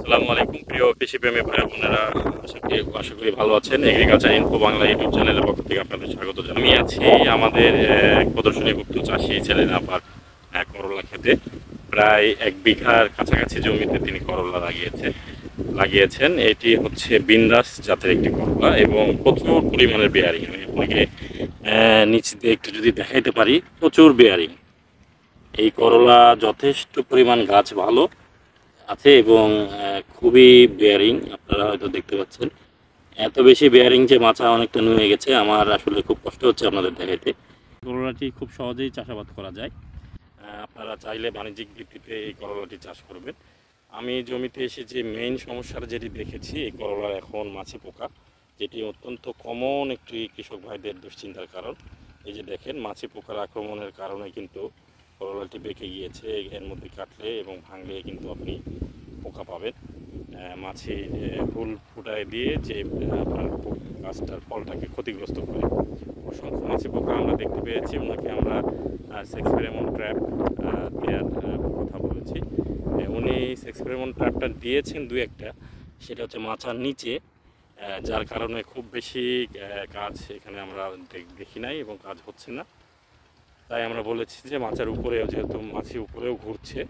আসসালামু আলাইকুম প্রিয় কৃষিপ্রেমী ভাই বোনেরা, আশা করি ভালো আছেন। এগ্রিকালচার ইনফো বাংলা ইউটিউব চ্যানেলের পক্ষ থেকে আপনাদের স্বাগত জানাই। আমি আছি আমাদের প্রদর্শনীভুক্ত চাষি ছেলেন আপার করলা খেতে। প্রায় 1 বিঘার কাছাকাছি জমিতে তিনি করলা লাগিয়েছেন। এটি হচ্ছে বিন্দাস জাতের একটি করলা এবং প্রচুর পরিমাণের বেয়ারিং। আমি আপনাকে নিচ দিয়ে একটু যদি দেখাইতে পারি, প্রচুর বেয়ারিং। এই করলা যথেষ্ট পরিমাণ গাছ ভালো আছে এবং খুবই বেয়ারিং। আপনারা হয়তো দেখতে পাচ্ছেন এত বেশি বেয়ারিং যে মাচা অনেকটা নুয়ে গেছে। আমার আসলে খুব কষ্ট হচ্ছে আপনাদের দেখাইতে। করলাটি খুব সহজেই চাষাবাদ করা যায়। আপনারা চাইলে বাণিজ্যিক ভিত্তিতে এই করলাটি চাষ করবেন। আমি জমিতে এসে যে মেইন সমস্যাটা যেটি দেখেছি, এই করলার এখন মাছি পোকা, যেটি অত্যন্ত কমন একটি কৃষক ভাইদের দুশ্চিন্তার কারণ। এই যে দেখেন, মাছি পোকার আক্রমণের কারণে কিন্তু করলাটি বেঁকে গিয়েছে। এর মধ্যে কাটলে এবং ভাঙলে কিন্তু আপনি পোকা পাবেন। মাছি ফুল ফুটায় দিয়ে যে আপনার গাছটার ফলটাকে ক্ষতিগ্রস্ত করে। অসংখ্য মাছি পোকা আমরা দেখতে পেয়েছি। ওনাকে আমরা সেক্সপেরেমন ট্র্যাপ দেওয়ার কথা বলেছি। উনি সেক্সপেরেমন ট্র্যাপটা দিয়েছেন দু একটা, সেটা হচ্ছে মাচার নিচে, যার কারণে খুব বেশি কাজ এখানে আমরা দেখি নাই এবং কাজ হচ্ছে না। তাই আমরা বলেছি যে মাচার উপরেও, যেহেতু মাছি উপরেও ঘুরছে,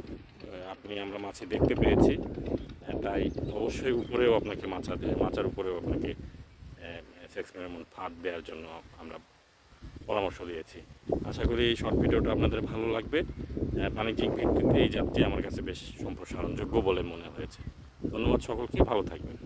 আমরা মাছি দেখতে পেয়েছি, তাই অবশ্যই উপরেও আপনাকে মাচার উপরেও আপনাকে এক্সপেরিমেন্ট ফাঁদ দেওয়ার জন্য আমরা পরামর্শ দিয়েছি। আশা করি এই শর্ট ভিডিওটা আপনাদের ভালো লাগবে। বাণিজ্যিক ভিত্তিতে এই জাতটি আমার কাছে বেশ সম্প্রসারণযোগ্য বলে মনে হয়েছে। ধন্যবাদ সকলকে, ভালো থাকবেন।